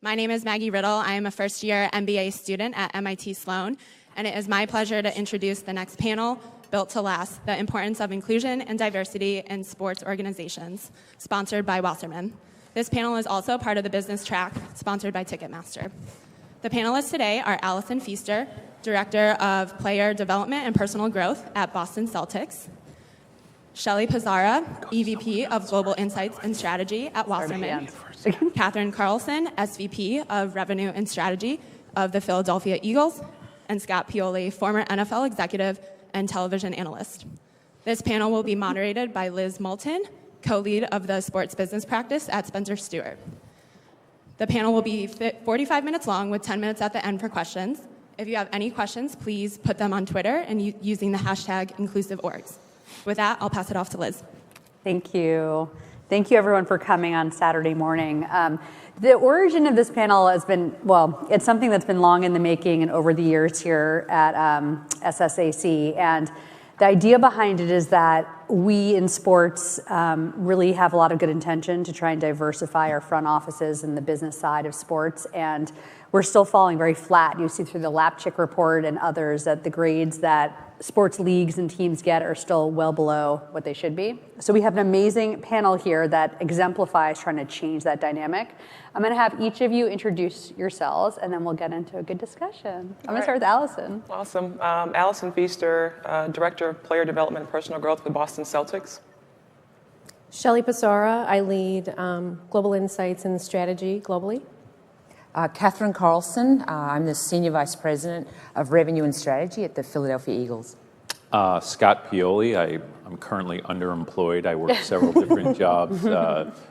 My name is Maggie Riddle. I am a first-year MBA student at MIT Sloan, and it is my pleasure to introduce the next panel, Built to Last, the importance of inclusion and diversity in sports organizations, sponsored by Wasserman. This panel is also part of the business track, sponsored by Ticketmaster. The panelists today are Allison Feaster, Director of Player Development and Personal Growth at Boston Celtics, Shelly Pizzara, EVP of Global Insights and Strategy at Wasserman, Catherine Carlson, SVP of Revenue and Strategy of the Philadelphia Eagles, and Scott Pioli, former NFL executive and television analyst. This panel will be moderated by Liz Moulton, co-lead of the sports business practice at Spencer Stewart. The panel will be 45 minutes long with 10 minutes at the end for questions. If you have any questions, please put them on Twitter and using the hashtag #InclusiveOrgs. With that, I'll pass it off to Liz. Thank you. Thank you, everyone, for coming on Saturday morning. The origin of this panel has been, well, it's something that's been long in the making and over the years here at SSAC. And the idea behind it is that we in sports really have a lot of good intention to try and diversify our front offices and the business side of sports. And we're still falling very flat. You see through the Lapchick report and others that the grades that sports leagues and teams get are still well below what they should be. So we have an amazing panel here that exemplifies trying to change that dynamic. I'm going to have each of you introduce yourselves, and then we'll get into a good discussion. I'm going to start with Allison. Awesome. Allison Feaster, Director of Player Development and Personal Growth with Boston Celtics. Shelly Pizzara, I lead Global Insights and Strategy globally. Catherine Carlson, I'm the Senior Vice President of Revenue and Strategy at the Philadelphia Eagles. Scott Pioli, I'm currently underemployed. I work several different jobs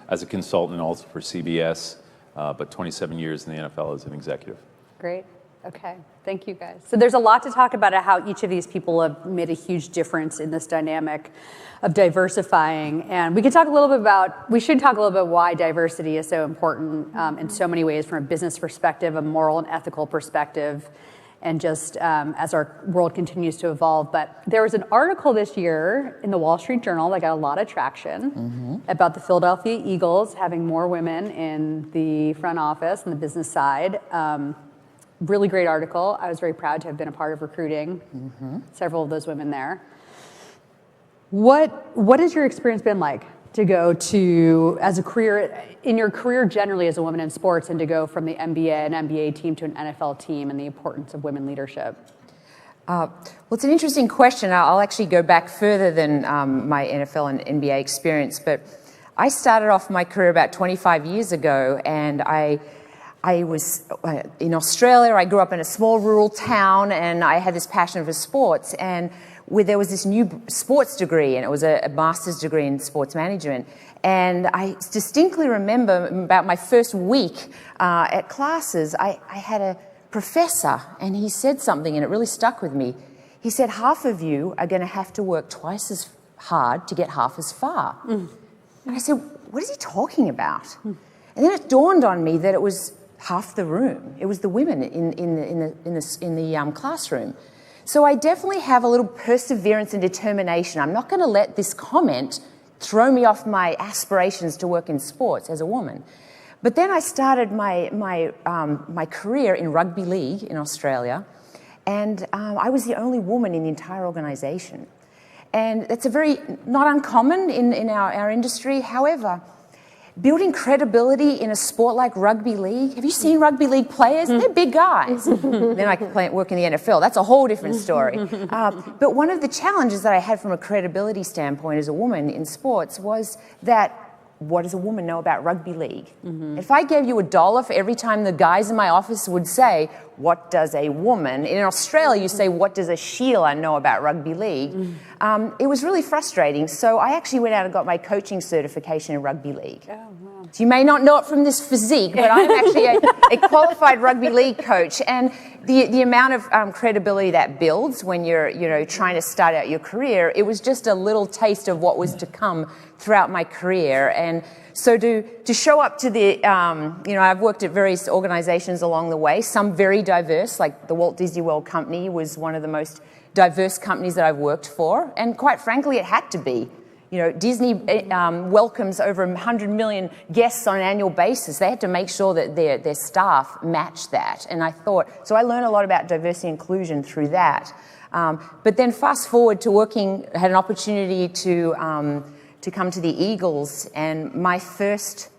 as a consultant also for CBS, but 27 years in the NFL as an executive. Great. Okay. Thank you, guys. So there's a lot to talk about how each of these people have made a huge difference in this dynamic of diversifying. And we should talk a little bit why diversity is so important in so many ways from a business perspective, a moral and ethical perspective, and just as our world continues to evolve. But there was an article this year in the Wall Street Journal that got a lot of traction about the Philadelphia Eagles having more women in the front office and the business side. Really great article. I was very proud to have been a part of recruiting several of those women there. What has your experience been like to go to, as a career, in your career generally as a woman in sports, and to go from the NBA team to an NFL team, and the importance of women leadership? Well, it's an interesting question. I'll actually go back further than my NFL and NBA experience, but I started off my career about 25 years ago, and I was in Australia. I grew up in a small rural town, and I had this passion for sports. And there was this new sports degree, and it was a master's degree in sports management. And I distinctly remember about my first week at classes, I had a professor, and he said something, and it really stuck with me. He said, half of you are going to have to work twice as hard to get half as far. And I said, what is he talking about? And then it dawned on me that it was half the room. It was the women in the classroom. So I definitely have a little perseverance and determination. I'm not going to let this comment throw me off my aspirations to work in sports as a woman. But then I started my career in rugby league in Australia, and I was the only woman in the entire organisation. And that's not uncommon in our industry. However, building credibility in a sport like rugby league. Have you seen rugby league players? They're big guys. Then I could work in the NFL. That's a whole different story. But one of the challenges that I had from a credibility standpoint as a woman in sports was that, what does a woman know about rugby league? If I gave you $1 for every time the guys in my office would say, what does a woman? In Australia, you say, what does a Sheila know about rugby league? It was really frustrating. So I actually went out and got my coaching certification in rugby league. Oh, wow. So you may not know it from this physique, but I'm actually a qualified rugby league coach. And the amount of credibility that builds when you're trying to start out your career, it was just a little taste of what was to come throughout my career. And so to show up to the, I've worked at various organizations along the way, some very diverse, like the Walt Disney World Company was one of the most diverse companies that I've worked for. And quite frankly, it had to be. Disney welcomes over 100 million guests on an annual basis. They had to make sure that their staff matched that. And I learned a lot about diversity and inclusion through that. But then fast forward to had an opportunity to come to the Eagles, and my first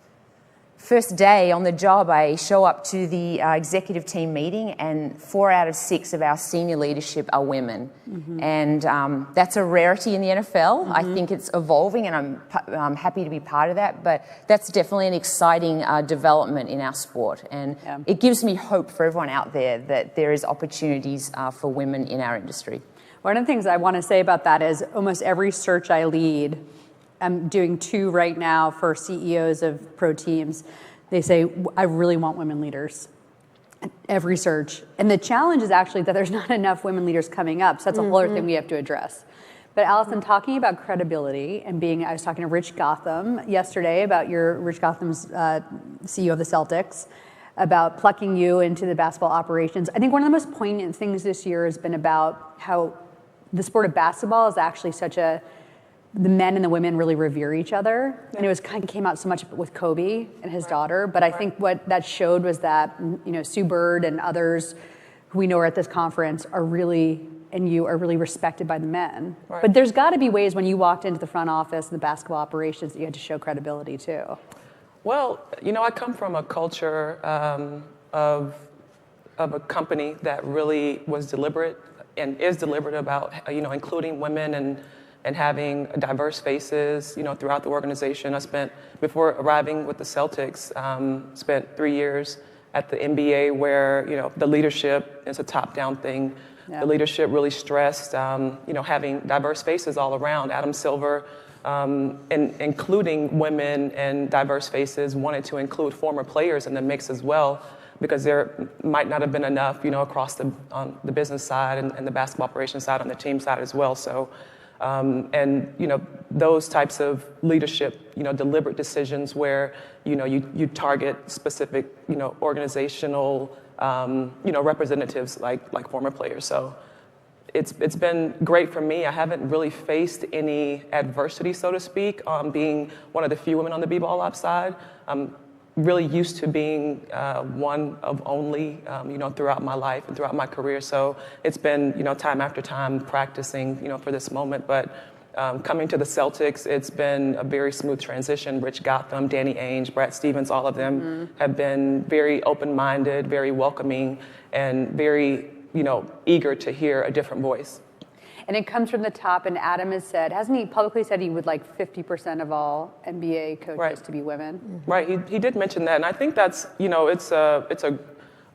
day on the job, I show up to the executive team meeting, and 4 out of 6 of our senior leadership are women. And that's a rarity in the NFL. I think it's evolving, and I'm happy to be part of that. But that's definitely an exciting development in our sport. And it gives me hope for everyone out there that there is opportunities for women in our industry. One of the things I want to say about that is almost every search I lead, I'm doing 2 right now for CEOs of pro teams. They say, I really want women leaders. Every search. And the challenge is actually that there's not enough women leaders coming up. So that's a whole other thing we have to address. But Allison, talking about credibility and I was talking to Rich Gotham yesterday about Rich Gotham's CEO of the Celtics, about plucking you into the basketball operations. I think one of the most poignant things this year has been about how the sport of basketball is actually the men and the women really revere each other. And it kind of came out so much with Kobe and his daughter. But I think what that showed was that, Sue Bird and others who we know are at this conference are really respected by the men. Right. But there's got to be ways when you walked into the front office, the basketball operations, that you had to show credibility too. Well, I come from a culture of a company that really was deliberate and is deliberate about, including women and having diverse faces, throughout the organization. Before arriving with the Celtics, spent 3 years at the NBA where, the leadership is a top-down thing. Yeah. The leadership really stressed, having diverse faces all around. Adam Silver, including women and diverse faces, wanted to include former players in the mix as well, because there might not have been enough, across on the business side and the basketball operations side, on the team side as well. So. Those types of leadership, deliberate decisions where, you target specific, organizational, representatives like former players. So it's been great for me. I haven't really faced any adversity, so to speak, being one of the few women on the b-ball ops side. I'm really used to being one of only, throughout my life and throughout my career. So it's been, time after time practicing, for this moment. But coming to the Celtics, it's been a very smooth transition. Rich Gotham, Danny Ainge, Brad Stevens, all of them have been very open-minded, very welcoming, and very, eager to hear a different voice. And it comes from the top, and Adam hasn't he publicly said he would like 50% of all NBA coaches to be women? Right, he did mention that, and I think that's, it's a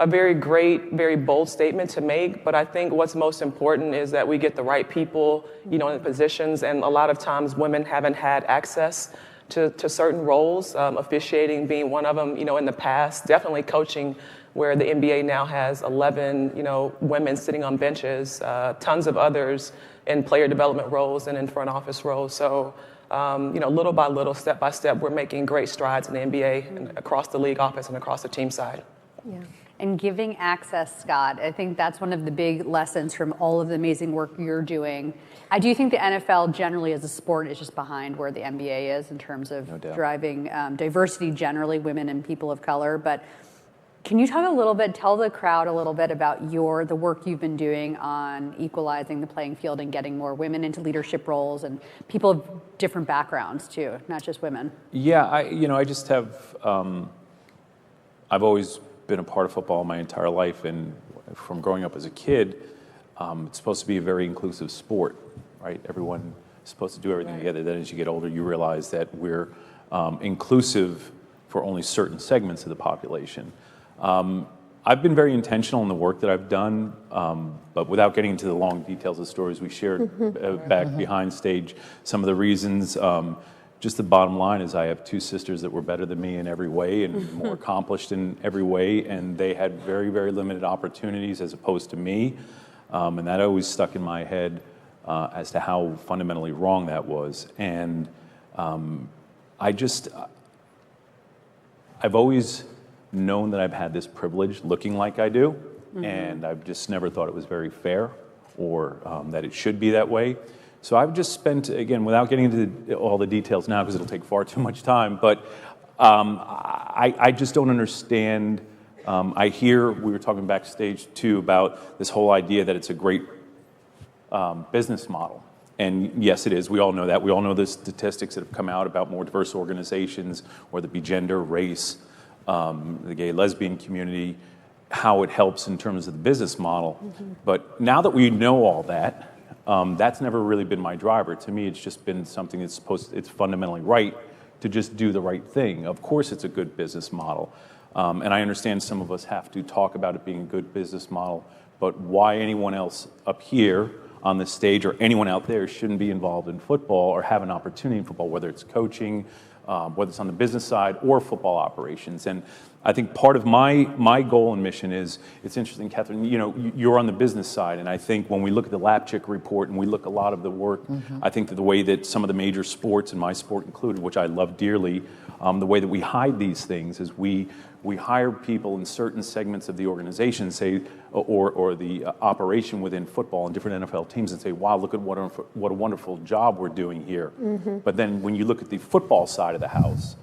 very great, very bold statement to make, but I think what's most important is that we get the right people, in the positions, and a lot of times women haven't had access to certain roles, officiating being one of them, in the past, definitely coaching, where the NBA now has 11, women sitting on benches, tons of others in player development roles and in front office roles. So, little by little, step by step, we're making great strides in the NBA and across the league office and across the team side. Yeah. And giving access, Scott, I think that's one of the big lessons from all of the amazing work you're doing. I do think the NFL generally as a sport is just behind where the NBA is in terms of driving diversity generally, women and people of color. But can you tell the crowd a little bit about the work you've been doing on equalizing the playing field and getting more women into leadership roles and people of different backgrounds too, not just women? Yeah, I just have, I've always been a part of football my entire life, and from growing up as a kid, it's supposed to be a very inclusive sport, right? Everyone is supposed to do everything together. Then as you get older, you realize that we're inclusive for only certain segments of the population. I've been very intentional in the work that I've done, but without getting into the long details of stories we shared back behind stage, some of the reasons, just the bottom line is I have 2 sisters that were better than me in every way and more accomplished in every way, and they had very, very limited opportunities as opposed to me, and that always stuck in my head as to how fundamentally wrong that was. And I've always known that I've had this privilege looking like I do, and I've just never thought it was very fair or that it should be that way. So I've just spent, again, without getting into all the details now because it'll take far too much time, but I just don't understand. I hear, we were talking backstage too about this whole idea that it's a great business model. And yes, it is. We all know that. We all know the statistics that have come out about more diverse organizations, whether it be gender, race, the gay, lesbian community, how it helps in terms of the business model. But now that we know all that, that's never really been my driver. To me, it's just been something that's it's fundamentally right to just do the right thing. Of course, it's a good business model. And I understand some of us have to talk about it being a good business model, but why anyone else up here on the stage or anyone out there shouldn't be involved in football or have an opportunity in football, whether it's coaching, whether it's on the business side or football operations. And I think part of my goal and mission is, it's interesting, Catherine, you know, you're on the business side, and I think when we look at the Lapchick report and we look at a lot of the work, I think that the way that some of the major sports, and my sport included, which I love dearly, the way that we hide these things is we hire people in certain segments of the organization, say, or the operation within football and different NFL teams, and say, wow, look at what a wonderful job we're doing here. But then when you look at the football side of the house,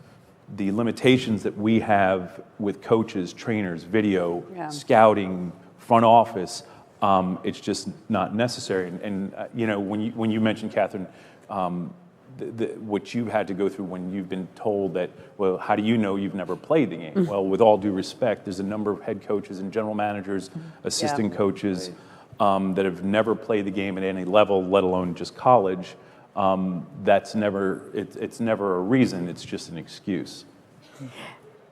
the limitations that we have with coaches, trainers, video, scouting, front office, it's just not necessary. And you know, when you mentioned, Catherine, what you've had to go through when you've been told that, well, how do you know you've never played the game? Well, with all due respect, there's a number of head coaches and general managers, assistant coaches that have never played the game at any level, let alone just college. That's never, it's never a reason, it's just an excuse.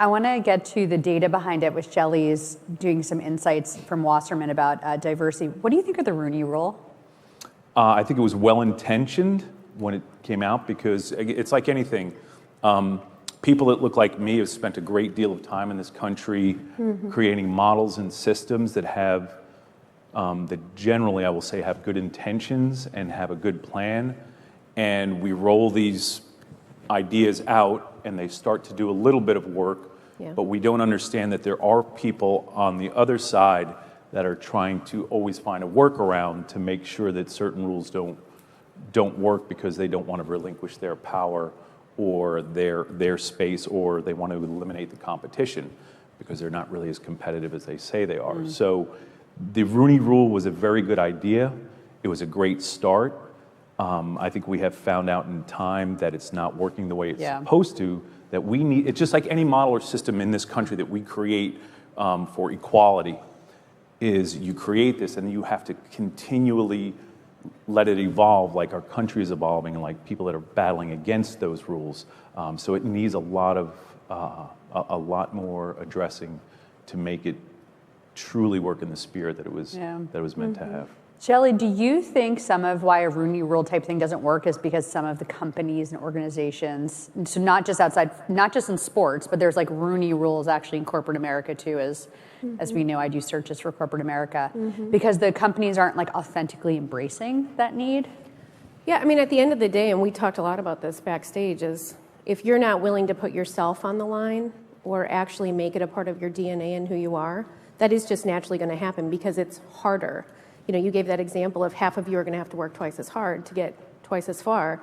I want to get to the data behind it, which Shelley's doing some insights from Wasserman about diversity. What do you think of the Rooney Rule? I think it was well-intentioned when it came out, because it's like anything. People that look like me have spent a great deal of time in this country creating models and systems that have, that generally, I will say, have good intentions and have a good plan. And we roll these ideas out and they start to do a little bit of work, but we don't understand that there are people on the other side that are trying to always find a workaround to make sure that certain rules don't work because they don't want to relinquish their power or their space, or they want to eliminate the competition because they're not really as competitive as they say they are. So the Rooney Rule was a very good idea. It was a great start. I think we have found out in time that it's not working the way it's supposed to, that we need, it's just like any model or system in this country that we create for equality, is you create this and you have to continually let it evolve like our country is evolving and like people that are battling against those rules. So it needs a lot more addressing to make it truly work in the spirit that it was meant to have. Shelley, do you think some of why a Rooney Rule type thing doesn't work is because some of the companies and organizations, so not just outside, not just in sports, but there's like Rooney Rules actually in corporate America too, as we know, I do searches for corporate America, because the companies aren't like authentically embracing that need? Yeah, I mean, at the end of the day, and we talked a lot about this backstage, is if you're not willing to put yourself on the line or actually make it a part of your DNA and who you are, that is just naturally going to happen because it's harder. You know, you gave that example of half of you are going to have to work twice as hard to get twice as far.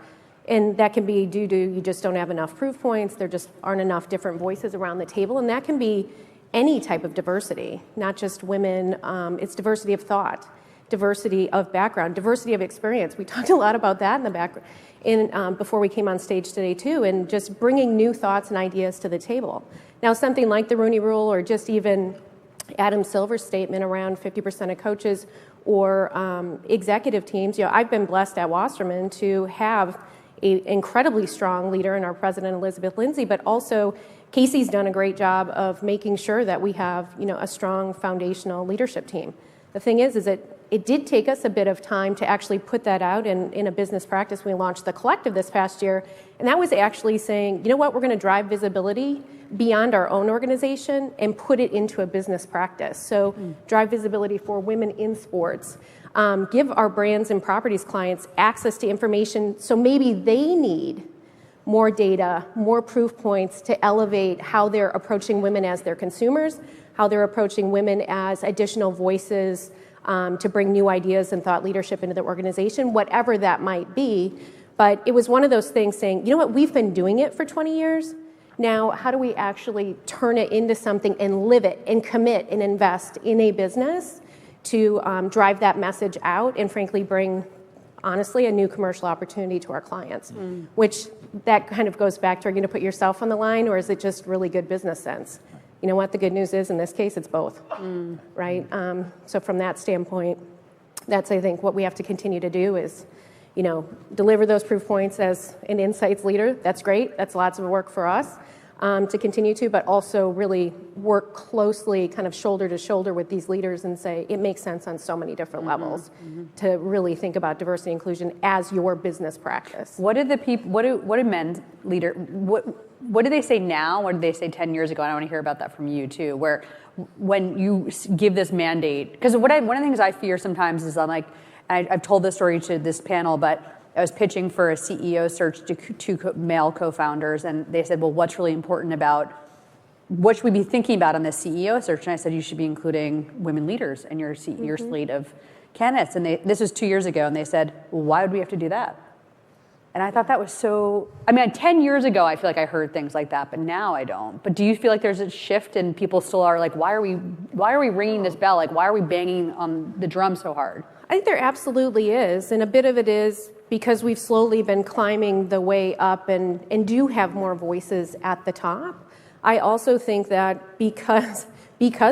And that can be due to you just don't have enough proof points. There just aren't enough different voices around the table. And that can be any type of diversity, not just women. It's diversity of thought, diversity of background, diversity of experience. We talked a lot about that in the background before we came on stage today too, and just bringing new thoughts and ideas to the table. Now, something like the Rooney Rule, or just even Adam Silver's statement around 50% of coaches or executive teams. You know, I've been blessed at Wasserman to have an incredibly strong leader in our president, Elizabeth Lindsay, but also Casey's done a great job of making sure that we have, you know, a strong foundational leadership team. The thing is that it did take us a bit of time to actually put that out in a business practice. We launched the collective this past year, and that was actually saying, you know what, we're going to drive visibility beyond our own organization and put it into a business practice. So drive visibility for women in sports, give our brands and properties clients access to information so maybe they need more data, more proof points to elevate how they're approaching women as their consumers, how they're approaching women as additional voices to bring new ideas and thought leadership into the organization, whatever that might be. But it was one of those things saying, you know what, we've been doing it for 20 years. Now, how do we actually turn it into something and live it and commit and invest in a business to drive that message out and frankly bring, honestly, a new commercial opportunity to our clients, which that kind of goes back to, are you going to put yourself on the line, or is it just really good business sense? You know what, the good news is in this case, it's both, right? So from that standpoint, that's, I think, what we have to continue to do is, you know, deliver those proof points as an insights leader. That's great. That's lots of work for us to continue to, but also really work closely, kind of shoulder to shoulder with these leaders and say, it makes sense on so many different levels to really think about diversity and inclusion as your business practice. What did the people, what do men leader, what do they say now? What did they say 10 years ago? And I want to hear about that from you too, where when you give this mandate, because one of the things I fear sometimes is I'm like, I've told this story to this panel, but I was pitching for a CEO search to two male co-founders, and they said, well, what's really important about, what should we be thinking about on this CEO search? And I said, you should be including women leaders in your slate of candidates. And this was 2 years ago, and they said, well, why would we have to do that? And I thought that was so, I mean, 10 years ago, I feel like I heard things like that, but now I don't. But do you feel like there's a shift and people still are like, why are we ringing this bell? Like, why are we banging on the drum so hard? I think there absolutely is, and a bit of it is because we've slowly been climbing the way up and do have more voices at the top. I also think that because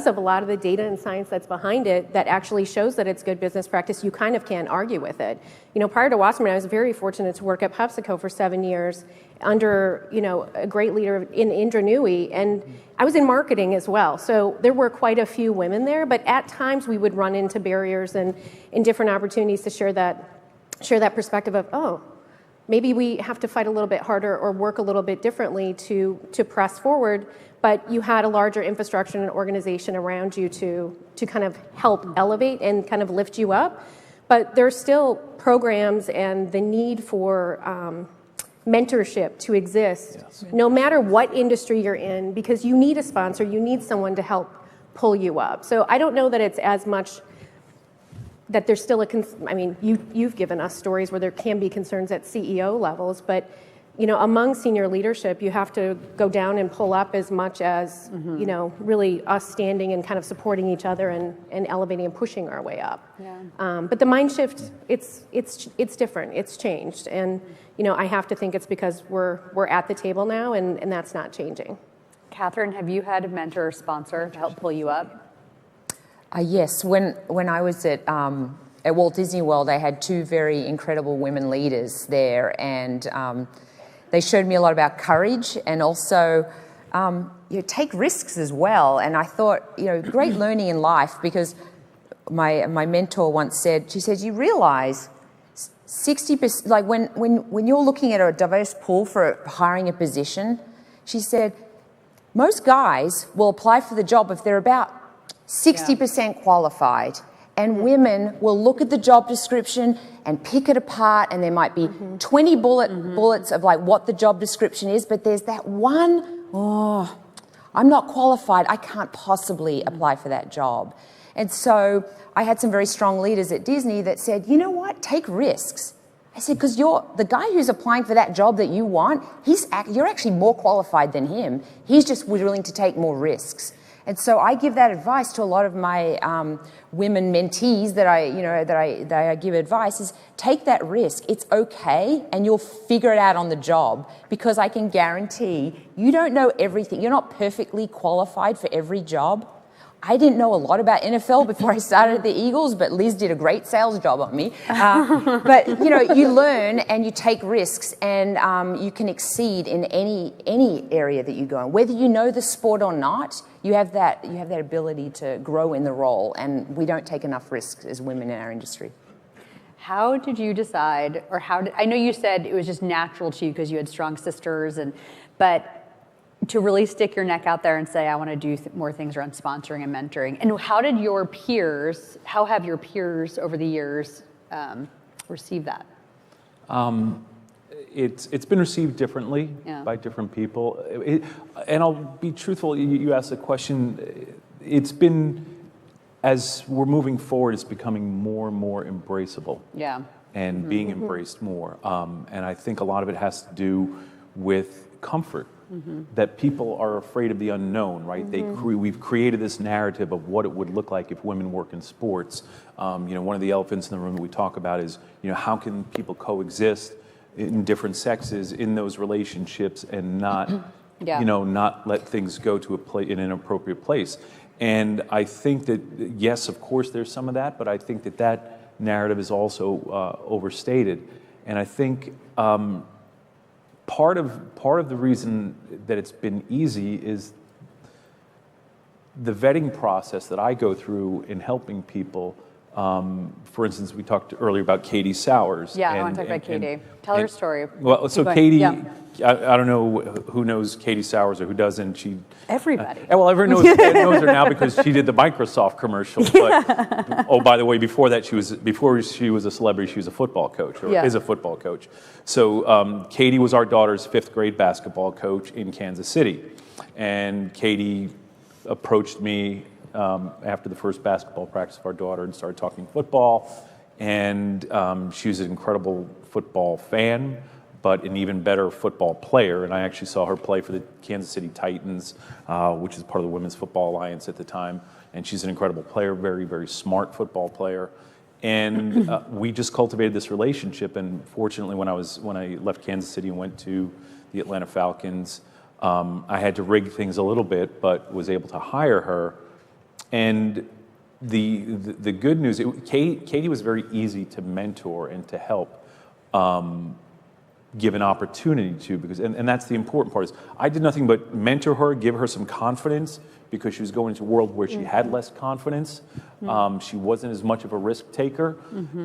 of a lot of the data and science that's behind it that actually shows that it's good business practice, you kind of can't argue with it. You know, prior to Wasserman, I was very fortunate to work at PepsiCo for 7 years under, you know, a great leader in Indra Nooyi, and I was in marketing as well. So there were quite a few women there, but at times we would run into barriers and in different opportunities to share that perspective of, oh, maybe we have to fight a little bit harder or work a little bit differently to press forward, but you had a larger infrastructure and organization around you to kind of help elevate and kind of lift you up. But there's still programs and the need for mentorship to exist, no matter what industry you're in, because you need a sponsor, you need someone to help pull you up. So I don't know that it's as much that there's still I mean, you've given us stories where there can be concerns at CEO levels, but you know, among senior leadership, you have to go down and pull up as much as, you know, really us standing and kind of supporting each other and elevating and pushing our way up. Yeah. But the mind shift, it's different. It's changed. And, you know, I have to think it's because we're at the table now, and that's not changing. Catherine, have you had a mentor or sponsor to help pull you up? Yes. When I was at Walt Disney World, I had two very incredible women leaders there, and they showed me a lot about courage and also take risks as well. And I thought, you know, great learning in life, because my mentor once said, she said, you realize 60%, like when you're looking at a diverse pool for hiring a position, she said, most guys will apply for the job if they're about 60% qualified. And women will look at the job description and pick it apart, and there might be 20 bullets of like what the job description is, but there's that one, oh, I'm not qualified, I can't possibly apply for that job. And so I had some very strong leaders at Disney that said, you know what, take risks. I said, because you're the guy who's applying for that job that you want, you're actually more qualified than him. He's just willing to take more risks. And so I give that advice to a lot of my women mentees that I give advice is take that risk. It's okay, and you'll figure it out on the job, because I can guarantee you don't know everything. You're not perfectly qualified for every job. I didn't know a lot about NFL before I started at the Eagles, but Liz did a great sales job on me. But you know, you learn and you take risks, and you can exceed in any area that you go in. Whether you know the sport or not, you have that ability to grow in the role, and we don't take enough risks as women in our industry. How did you decide, or I know you said it was just natural to you because you had strong sisters, but to really stick your neck out there and say, I want to do more things around sponsoring and mentoring. And how have your peers over the years received that? It's been received differently by different people. And I'll be truthful, you asked a question it's been, as we're moving forward, it's becoming more and more embraceable. Yeah. And being embraced more. And I think a lot of it has to do with comfort, that people are afraid of the unknown, right? We've created this narrative of what it would look like if women work in sports. One of the elephants in the room that we talk about is, how can people coexist in different sexes in those relationships and not, not let things go to in an inappropriate place. And I think that, yes, of course, there's some of that, but I think that narrative is also overstated. And I think part of the reason that it's been easy is the vetting process that I go through in helping people. For instance, we talked earlier about Katie Sowers. Yeah, I want to talk about Katie. Tell her story. Well, so Katie, I don't know who knows Katie Sowers or who doesn't. Everybody. Everyone knows her now because she did the Microsoft commercial. But oh, by the way, before she was a celebrity, she was a football coach, or is a football coach. So Katie was our daughter's 5th grade basketball coach in Kansas City, and Katie approached me after the first basketball practice of our daughter and started talking football. And she was an incredible football fan, but an even better football player. And I actually saw her play for the Kansas City Titans, which is part of the Women's Football Alliance at the time. And she's an incredible player, very, very smart football player. And we just cultivated this relationship. And fortunately, when I left Kansas City and went to the Atlanta Falcons, I had to rig things a little bit, but was able to hire her. And the good news, Katie was very easy to mentor and to help, give an opportunity to, because and that's the important part, is I did nothing but mentor her, give her some confidence, because she was going into a world where she had less confidence. She wasn't as much of a risk taker.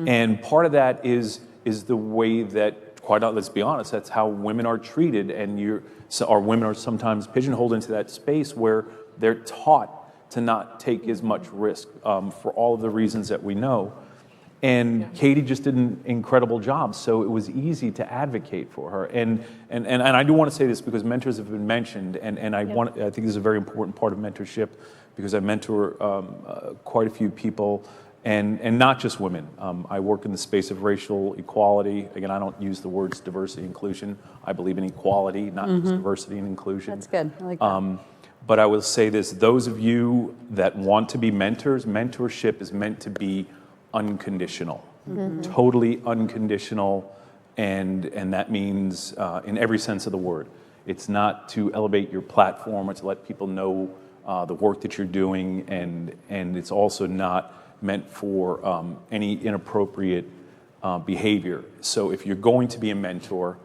And part of that is the way that, let's be honest, that's how women are treated, and our women are sometimes pigeonholed into that space where they're taught to not take as much risk for all of the reasons that we know. And Katie just did an incredible job, so it was easy to advocate for her. And I do want to say this because mentors have been mentioned, and I think this is a very important part of mentorship, because I mentor quite a few people, and not just women. I work in the space of racial equality. Again, I don't use the words diversity and inclusion. I believe in equality, not just diversity and inclusion. That's good. I like that. But I will say this, those of you that want to be mentors, mentorship is meant to be unconditional, totally unconditional, and that means in every sense of the word. It's not to elevate your platform or to let people know the work that you're doing, and it's also not meant for any inappropriate behavior. So if you're going to be a mentor,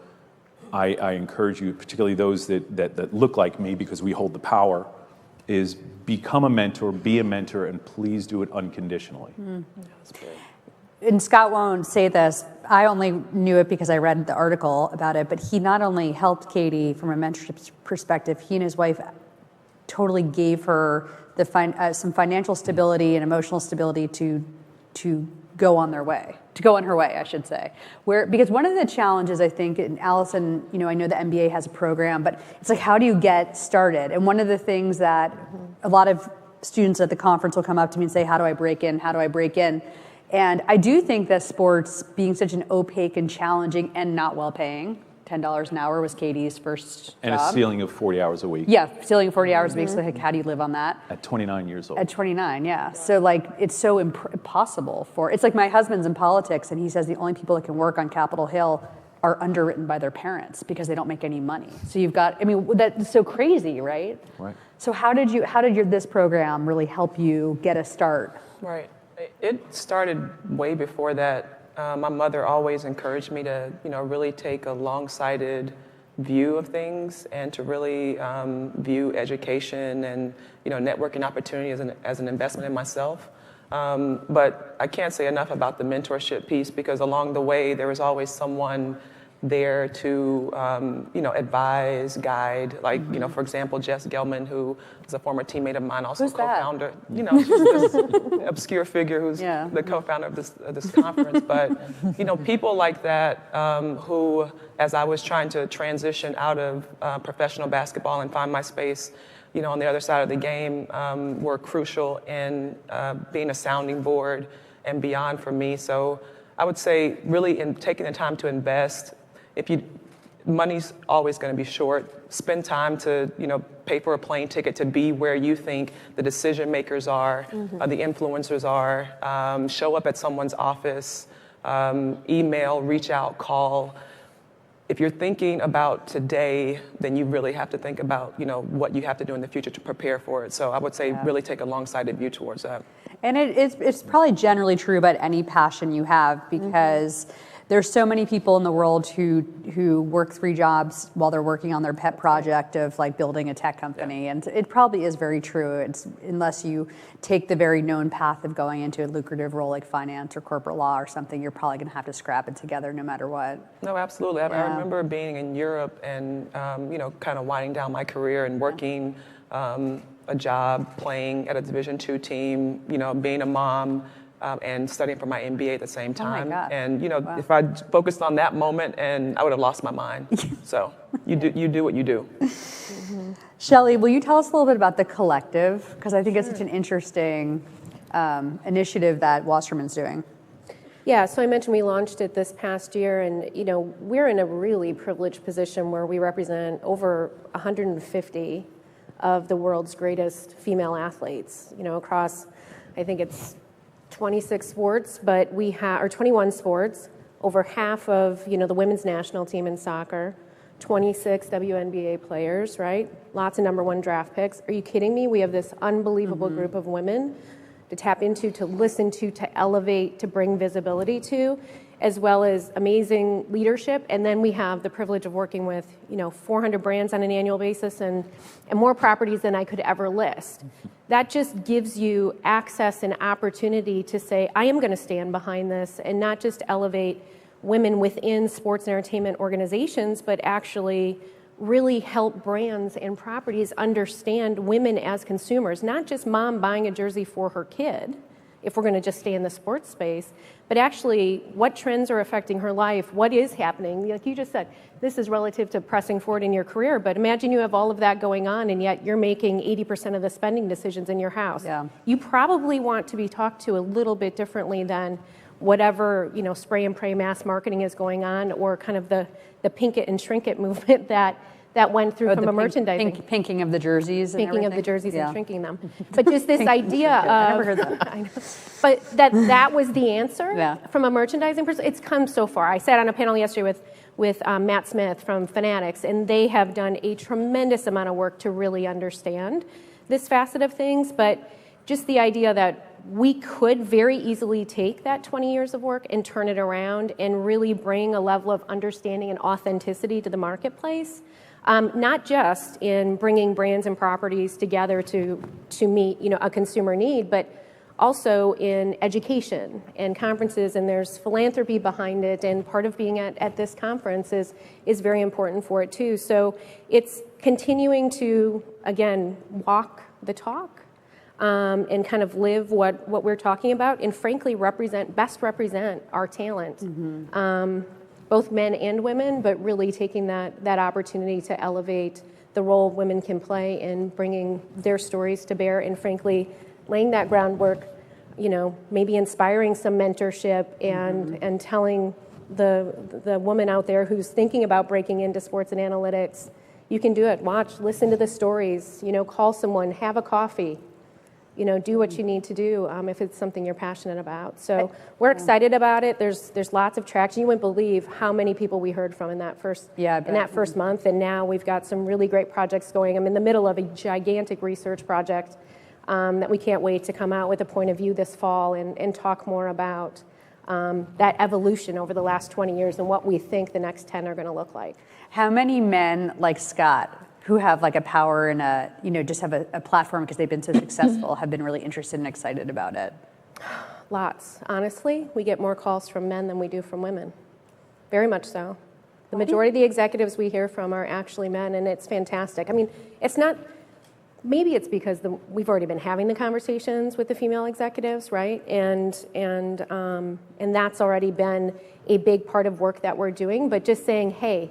I encourage you, particularly those that look like me because we hold the power, is become a mentor, be a mentor, and please do it unconditionally. That's great. And Scott won't say this, I only knew it because I read the article about it, but he not only helped Katie from a mentorship perspective, he and his wife totally gave her some financial stability and emotional stability to go on her way, I should say. Because one of the challenges, I think, and Allison, I know the MBA has a program, but it's like, how do you get started? And one of the things that a lot of students at the conference will come up to me and say, how do I break in? How do I break in? And I do think that sports being such an opaque and challenging and not well paying, $10 an hour was Katie's first job. And a ceiling of 40 hours a week. Yeah, ceiling of 40 hours a week. So like, how do you live on that? At 29 years old. At 29, yeah. So like, it's so impossible it's like my husband's in politics, and he says the only people that can work on Capitol Hill are underwritten by their parents because they don't make any money. So you've got, that's so crazy, right? Right. So how did this program really help you get a start? Right. It started way before that. My mother always encouraged me to, really take a long-sighted view of things and to really view education and, networking opportunity as an investment in myself. But I can't say enough about the mentorship piece, because along the way there was always someone there to, advise, guide. Like, for example, Jess Gelman, who is a former teammate of mine, also co-founder. She's this obscure figure who's the co-founder of this conference. But, people like that who, as I was trying to transition out of professional basketball and find my space, on the other side of the game were crucial in being a sounding board and beyond for me. So I would say really in taking the time to invest, money's always going to be short. Spend time to, pay for a plane ticket to be where you think the decision makers are, the influencers are. Show up at someone's office, email, reach out, call. If you're thinking about today, then you really have to think about, what you have to do in the future to prepare for it. So I would say really take a long-sighted view towards that. And it's probably generally true about any passion you have, because there's so many people in the world who work 3 jobs while they're working on their pet project of like building a tech company. And it probably is very true. It's unless you take the very known path of going into a lucrative role like finance or corporate law or something, you're probably going to have to scrap it together no matter what. No, absolutely. I remember being in Europe and, kind of winding down my career and working a job, playing at a Division II team, being a mom, and studying for my MBA at the same time. Oh my God. And if I focused on that moment, and I would have lost my mind. So you do what you do. Shelley, will you tell us a little bit about the collective? Because I think it's such an interesting initiative that Wasserman's doing. Yeah, so I mentioned we launched it this past year, and we're in a really privileged position where we represent over 150 of the world's greatest female athletes, across, I think it's 26 sports, but or 21 sports, over half of, the women's national team in soccer, 26 WNBA players, right? Lots of number 1 draft picks. Are you kidding me? We have this unbelievable group of women to tap into, to listen to elevate, to bring visibility to, as well as amazing leadership. And then we have the privilege of working with, 400 brands on an annual basis and more properties than I could ever list. That just gives you access and opportunity to say, I am going to stand behind this and not just elevate women within sports and entertainment organizations, but actually really help brands and properties understand women as consumers, not just mom buying a jersey for her kid, if we're going to just stay in the sports space, but actually what trends are affecting her life, what is happening. Like you just said, this is relative to pressing forward in your career, but imagine you have all of that going on and yet you're making 80% of the spending decisions in your house. Yeah. You probably want to be talked to a little bit differently than whatever, spray and pray mass marketing is going on, or kind of the pink it and shrink it movement that went through from a merchandising. Pinking of the jerseys. Pinking of the jerseys and shrinking them. But just this idea of... I never heard that. I know. But that was the answer from a merchandising perspective. It's come so far. I sat on a panel yesterday with Matt Smith from Fanatics, and they have done a tremendous amount of work to really understand this facet of things. But just the idea that we could very easily take that 20 years of work and turn it around and really bring a level of understanding and authenticity to the marketplace. Not just in bringing brands and properties together to meet a consumer need, but also in education and conferences, and there's philanthropy behind it, and part of being at this conference is very important for it too. So it's continuing to, again, walk the talk and kind of live what we're talking about, and frankly best represent our talent. Both men and women, but really taking that opportunity to elevate the role women can play in bringing their stories to bear, and frankly, laying that groundwork, maybe inspiring some mentorship and telling the woman out there who's thinking about breaking into sports and analytics, you can do it. Listen to the stories, call someone, have a coffee. Do what you need to do if it's something you're passionate about. So we're excited about it. There's lots of traction. You wouldn't believe how many people we heard from in that first month. And now we've got some really great projects going. I'm in the middle of a gigantic research project that we can't wait to come out with a point of view this fall and talk more about that evolution over the last 20 years and what we think the next 10 are going to look like. How many men like Scott, who have like a power and just have a platform because they've been so successful, have been really interested and excited about it? Lots. Honestly, we get more calls from men than we do from women. Very much so. The majority of the executives we hear from are actually men, and it's fantastic. I mean, it's not, maybe it's because we've already been having the conversations with the female executives, right? And that's already been a big part of work that we're doing, but just saying, hey,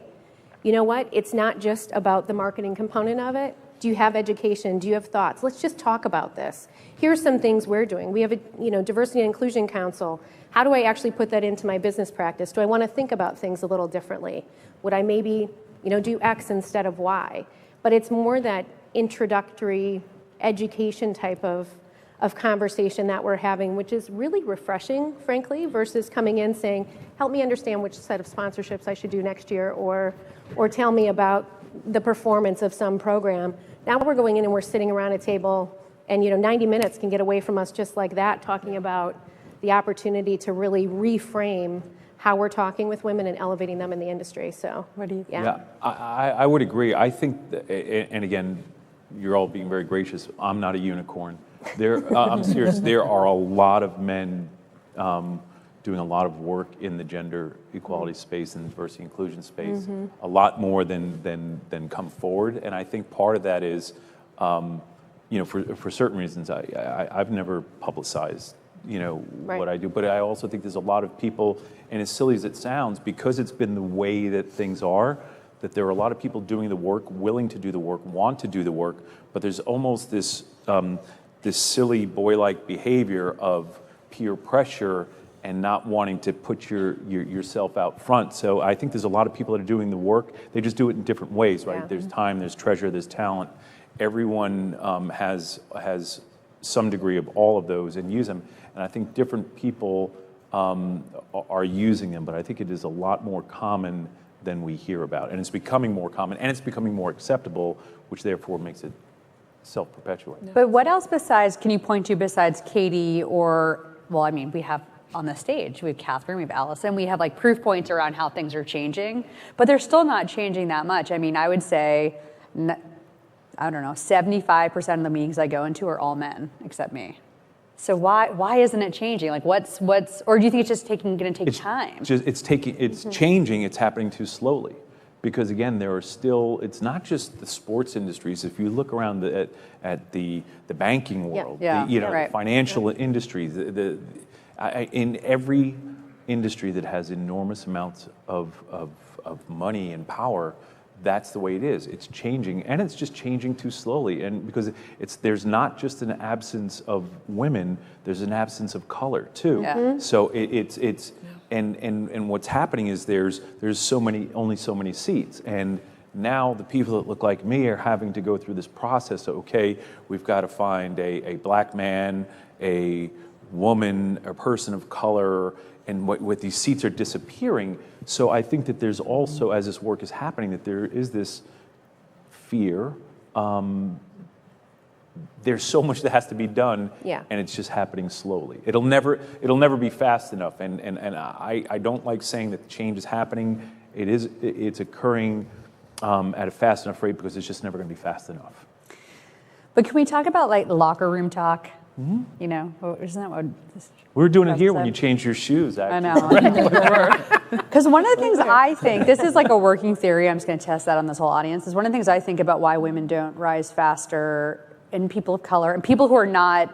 you know what? It's not just about the marketing component of it. Do you have education? Do you have thoughts? Let's just talk about this. Here's some things we're doing. We have a Diversity and Inclusion Council. How do I actually put that into my business practice? Do I want to think about things a little differently? Would I maybe do X instead of Y? But it's more that introductory education type of conversation that we're having, which is really refreshing, frankly, versus coming in saying, help me understand which set of sponsorships I should do next year, or tell me about the performance of some program. Now we're going in and we're sitting around a table, and 90 minutes can get away from us just like that, talking about the opportunity to really reframe how we're talking with women and elevating them in the industry. So what do you think? Yeah, I would agree. I think, and again, you're all being very gracious. I'm not a unicorn. I'm serious. There are a lot of men doing a lot of work in the gender equality space and diversity inclusion space. A lot more than come forward. And I think part of that is, for certain reasons, I've never publicized what I do. But I also think there's a lot of people, and as silly as it sounds, because it's been the way that things are, that there are a lot of people doing the work, willing to do the work, want to do the work, but there's almost this silly boy-like behavior of peer pressure and not wanting to put yourself out front. So I think there's a lot of people that are doing the work. They just do it in different ways, right? Yeah. There's time, there's treasure, there's talent. Everyone has some degree of all of those and use them. And I think different people are using them, but I think it is a lot more common than we hear about. And it's becoming more common, and it's becoming more acceptable, which therefore makes it self-perpetuating. But what else can you point to besides Katie we have on the stage, we have Catherine, we have Allison, we have like proof points around how things are changing, but they're still not changing that much. I mean, I would say, 75% of the meetings I go into are all men, except me. So why isn't it changing? Like or do you think it's just going to take time? It's changing. It's happening too slowly, because again, there are still. It's not just the sports industries. If you look around at the banking world, the financial industries, in every industry that has enormous amounts of money and power, that's the way it is. It's changing, and it's just changing too slowly. And because there's not just an absence of women, there's an absence of color too. Yeah. So and what's happening is there's only so many seats, and now the people that look like me are having to go through this process of, okay, we've got to find a black man, a woman, a person of color, and what these seats are disappearing. So I think that there's also, as this work is happening, that there is this fear. There's so much that has to be done, and it's just happening slowly. It'll never be fast enough, and I don't like saying that change is happening. It's occurring at a fast enough rate, because it's just never going to be fast enough. But can we talk about like locker room talk? Mm-hmm. Isn't that what we were doing it here when you changed your shoes, actually. I know. Because one of the things I think, this is like a working theory, I'm just going to test that on this whole audience, is one of the things I think about why women don't rise faster in people of color and people who are not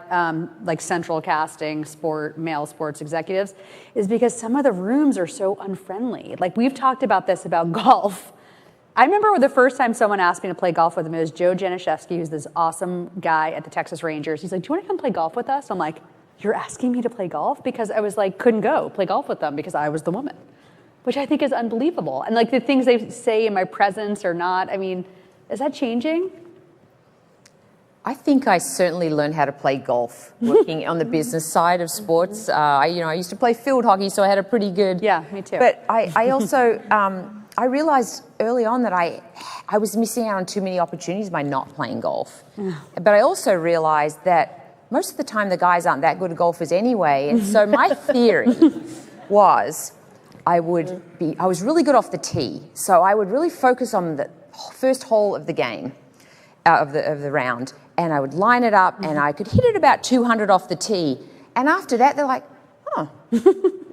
like central casting male sports executives, is because some of the rooms are so unfriendly. Like we've talked about this about golf. I remember the first time someone asked me to play golf with him, it was Joe Januszewski, who's this awesome guy at the Texas Rangers. He's like, do you want to come play golf with us? I'm like, you're asking me to play golf? Because I was like, couldn't go play golf with them because I was the woman, which I think is unbelievable. And like the things they say in my presence or not, I mean, is that changing? I think I certainly learned how to play golf working on the business side of sports. I used to play field hockey, so I had a pretty good... Yeah, me too. But I also... I realized early on that I was missing out on too many opportunities by not playing golf. But I also realized that most of the time the guys aren't that good at golfers anyway. And so my theory was I was really good off the tee. So I would really focus on the first hole of the game, of the round. And I would line it up and I could hit it about 200 off the tee. And after that, they're like, oh,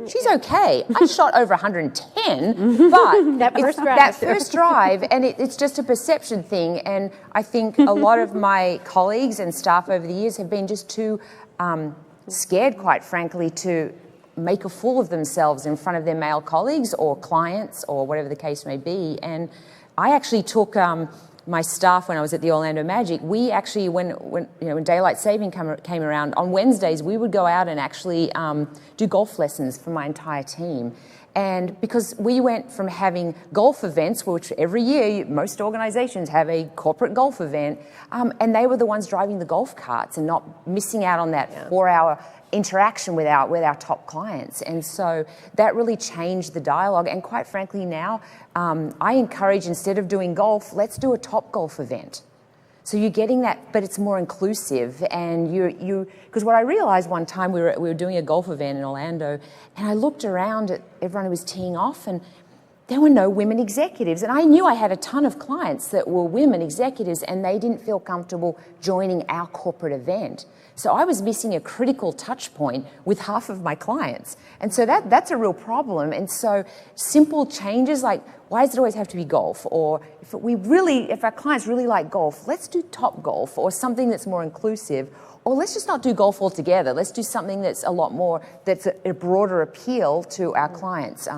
she's okay. I shot over 110, but that first drive, and it's just a perception thing. And I think a lot of my colleagues and staff over the years have been just too scared, quite frankly, to make a fool of themselves in front of their male colleagues or clients or whatever the case may be. And I actually took my staff when I was at the Orlando Magic, we actually, when daylight saving came around, on Wednesdays we would go out and actually do golf lessons for my entire team. And because we went from having golf events, which every year most organizations have a corporate golf event, and they were the ones driving the golf carts and not missing out on that 4-hour interaction with our top clients. And so that really changed the dialogue. And quite frankly now, I encourage, instead of doing golf, let's do a top golf event. So you're getting that, but it's more inclusive. And because what I realized one time, we were doing a golf event in Orlando, and I looked around at everyone who was teeing off, and there were no women executives. And I knew I had a ton of clients that were women executives, and they didn't feel comfortable joining our corporate event. So I was missing a critical touch point with half of my clients. And so that's a real problem. And so simple changes like, why does it always have to be golf? Or if our clients really like golf, let's do top golf or something that's more inclusive. Or let's just not do golf altogether. Let's do something that's a lot more, that's a broader appeal to our clients,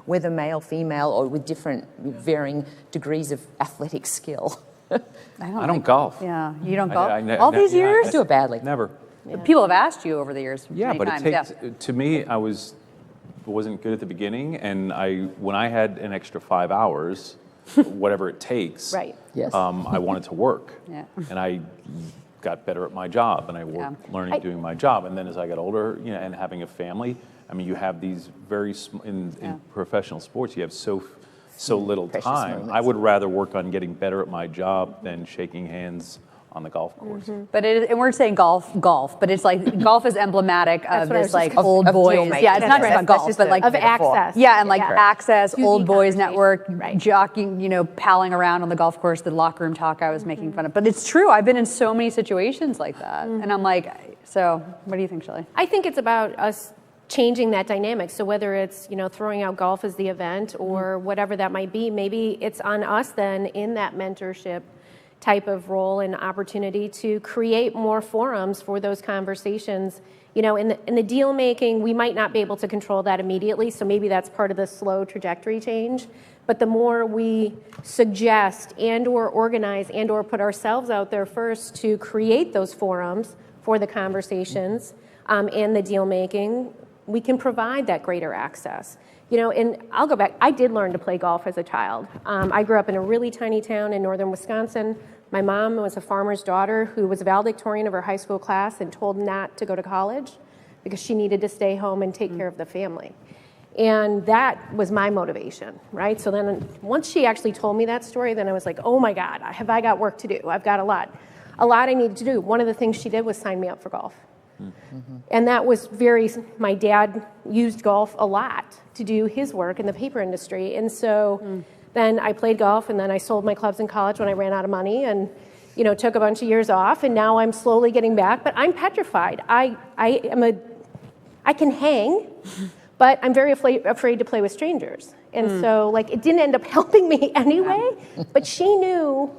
whether male, female, or with different varying degrees of athletic skill. I don't golf. Yeah, you don't golf? All these years? I do it badly. Never. Yeah. People have asked you over the years. Yeah, many but times. it takes, to me, I wasn't good at the beginning, and when I had an extra 5 hours, whatever it takes, Right. Yes. I wanted to work. Yeah. And I got better at my job, and I worked learning doing my job. And then as I got older, and having a family, I mean, you have these in professional sports, you have so little Precious time. moments. I would rather work on getting better at my job than shaking hands on the golf course. But and we're saying golf, but it's like golf is emblematic of what I this was like just old of boys. deal-making. Yeah, it's not That's just right. about golf, That's just but like of access. Yeah, and like Yeah. access, To the old boys conversation. network, Right. jockeying, palling around on the golf course, the locker room talk I was making fun of. But it's true. I've been in so many situations like that, and I'm like, so what do you think, Shelley? I think it's about us changing that dynamic. So whether it's, throwing out golf as the event or whatever that might be, maybe it's on us then in that mentorship type of role and opportunity to create more forums for those conversations. In the deal making, we might not be able to control that immediately, so maybe that's part of the slow trajectory change. But the more we suggest and or organize and or put ourselves out there first to create those forums for the conversations and the deal making, we can provide that greater access. And I'll go back. I did learn to play golf as a child. I grew up in a really tiny town in northern Wisconsin. My mom was a farmer's daughter who was valedictorian of her high school class and told not to go to college because she needed to stay home and take care of the family. And that was my motivation, right? So then once she actually told me that story, then I was like, oh my God, have I got work to do? I've got a lot I needed to do. One of the things she did was sign me up for golf. Mm-hmm. And that was my dad used golf a lot to do his work in the paper industry. And so then I played golf, and then I sold my clubs in college when I ran out of money and, took a bunch of years off, and now I'm slowly getting back, but I'm petrified. I can hang, but I'm very afraid to play with strangers. And so it didn't end up helping me anyway, but she knew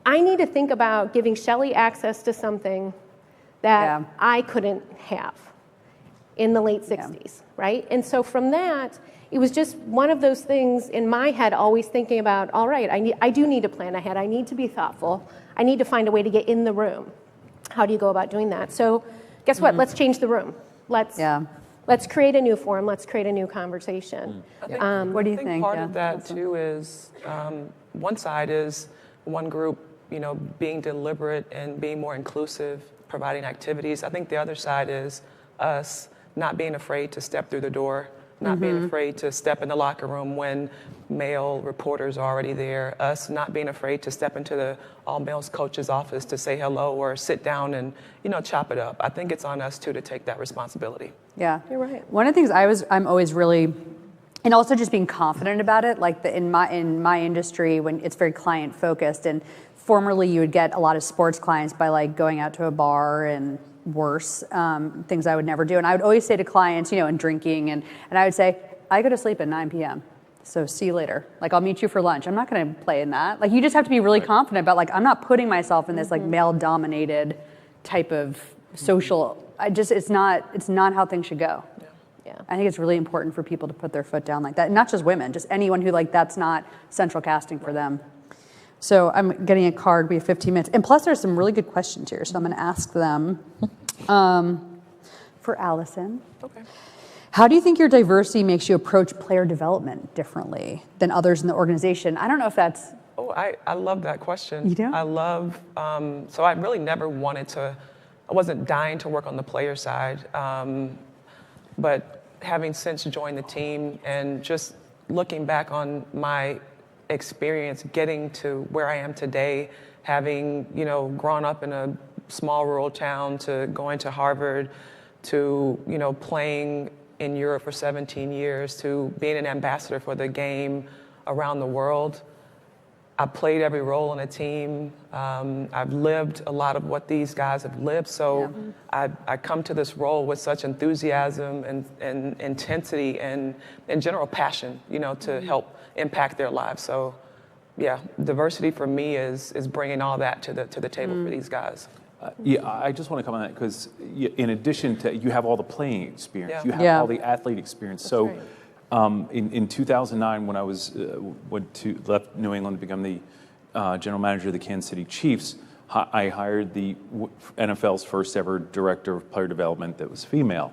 I need to think about giving Shelley access to something that I couldn't have in the late 60s, right? And so from that, it was just one of those things in my head, always thinking about, all right, I do need to plan ahead. I need to be thoughtful. I need to find a way to get in the room. How do you go about doing that? So guess what? Let's change the room. Let's create a new forum. Let's create a new conversation. What do you I think think? part of that too is one side is one group, being deliberate and being more inclusive, providing activities. I think the other side is us not being afraid to step through the door, not being afraid to step in the locker room when male reporters are already there, us not being afraid to step into the all-males coach's office to say hello or sit down and, chop it up. I think it's on us too to take that responsibility. Yeah, you're right. One of the things I'm always really, and also just being confident about it, like in my industry when it's very client focused, and formerly you would get a lot of sports clients by going out to a bar and worse, things I would never do. And I would always say to clients, and drinking, and I would say, I go to sleep at 9 p.m. So see you later. I'll meet you for lunch. I'm not going to play in that. You just have to be really confident about I'm not putting myself in this male dominated type of social. It's not how things should go. Yeah. I think it's really important for people to put their foot down like that. And not just women, just anyone who that's not central casting for them. So I'm getting a card. We have 15 minutes. And plus, there's some really good questions here, so I'm going to ask them. For Allison. Okay. How do you think your diversity makes you approach player development differently than others in the organization? I don't know if that's... Oh, I love that question. You do? I love, so I really never wanted to, I wasn't dying to work on the player side, but having since joined the team and just looking back on my experience getting to where I am today, having, grown up in a small rural town to going to Harvard, to, playing in Europe for 17 years, to being an ambassador for the game around the world. I played every role in a team. I've lived a lot of what these guys have lived. So I come to this role with such enthusiasm and intensity and general passion, to help impact their lives. So yeah, diversity for me is bringing all that to the table for these guys. Yeah, I just want to come on that because in addition to, you have all the playing experience, you have all the athlete experience. That's right. In 2009, when I was left New England to become the general manager of the Kansas City Chiefs, I hired the NFL's first ever director of player development that was female,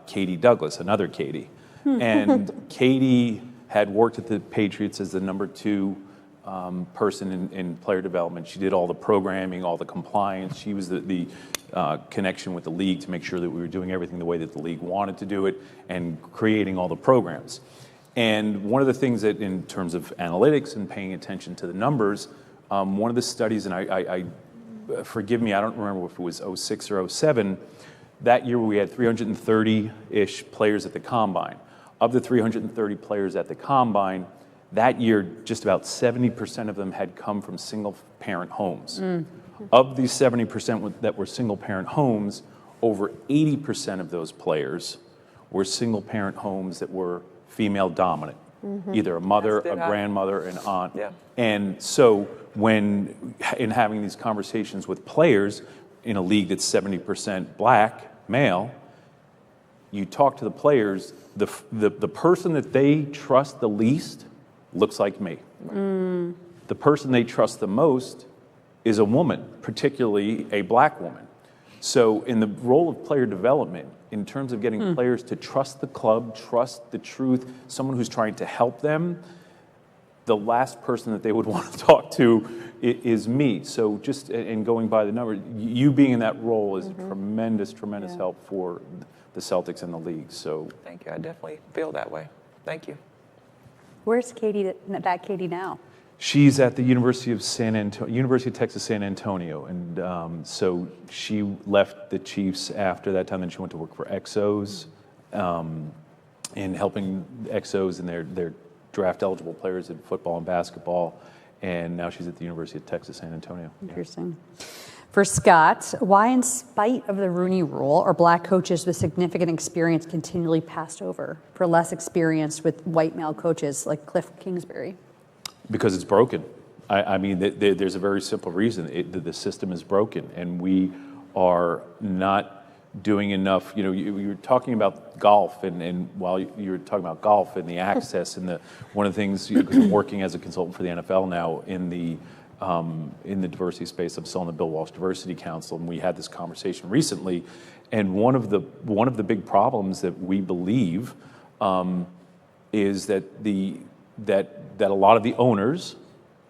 Katie Douglas, another Katie. And Katie had worked at the Patriots as the number 2 person in player development. She did all the programming, all the compliance. She was the connection with the league to make sure that we were doing everything the way that the league wanted to do it and creating all the programs. And one of the things that, in terms of analytics and paying attention to the numbers, one of the studies, and I forgive me, I don't remember if it was 06 or 07, that year we had 330-ish players at the Combine. Of the 330 players at the Combine, that year, just about 70% of them had come from single-parent homes. Of these 70% that were single-parent homes, over 80% of those players were single-parent homes that were female-dominant, either a mother, a grandmother, an aunt. Yeah. And so in having these conversations with players in a league that's 70% black, male, you talk to the players, the person that they trust the least looks like me. The person they trust the most is a woman, particularly a black woman. So in the role of player development, in terms of getting players to trust the club, trust the truth, someone who's trying to help them, the last person that they would want to talk to is me. So just in going by the number, you being in that role is tremendous help for the Celtics and the league. So Thank you. I definitely feel that way. Thank you. Where's Katie, that Katie now? she's at the University of Texas San Antonio, and so she left the Chiefs after that time. Then she went to work for Exos, and helping Exos and their draft eligible players in football and basketball. And now she's at the University of Texas San Antonio. Interesting. For Scott, why, in spite of the Rooney Rule, are black coaches with significant experience continually passed over for less experience with white male coaches like Cliff Kingsbury? Because it's broken. I mean, there's a very simple reason. The system is broken, and we are not doing enough. You know, you were talking about golf, and while you were talking about golf and the access, and one of the things, because I'm working as a consultant for the NFL now in the diversity space, I'm still on the Bill Walsh Diversity Council, and we had this conversation recently. And one of the big problems that we believe is that that a lot of the owners,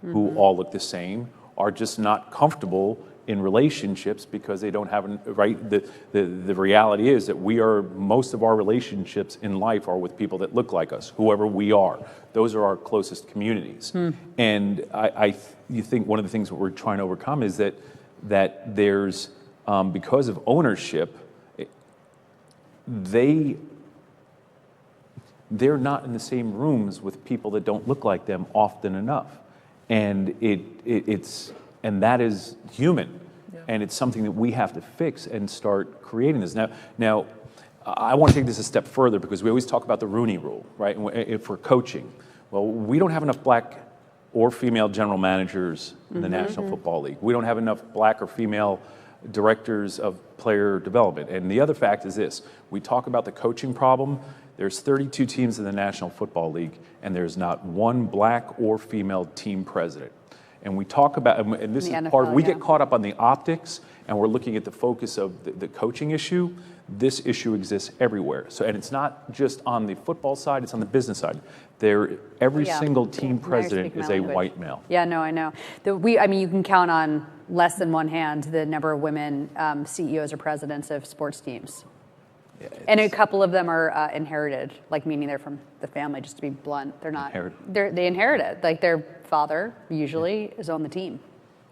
who all look the same, are just not comfortable in relationships because they don't have the reality is that most of our relationships in life are with people that look like us, whoever we are. Those are our closest communities. And you think one of the things that we're trying to overcome is that there's because of ownership, they're not in the same rooms with people that don't look like them often enough. And and that is human. Yeah. And it's something that we have to fix and start creating this. Now, I want to take this a step further because we always talk about the Rooney Rule, right? If we're coaching, well, we don't have enough black or female general managers in the National Football League. We don't have enough black or female directors of player development. And the other fact is this: we talk about the coaching problem. There's 32 teams in the National Football League, and there's not one black or female team president. And we talk about, and this is The part, NFL, we yeah. get caught up on the optics, and we're looking at the focus of the coaching issue. This issue exists everywhere. So, and it's not just on the football side, it's on the business side. Every Yeah. single team Now you're president speaking is my a language. white male. Yeah, no, I know. I mean, you can count on less than one hand the number of women CEOs or presidents of sports teams. Yeah, And a couple of them are inherited, like meaning they're from the family, just to be blunt. They're not, they inherited. Like their father usually is on the team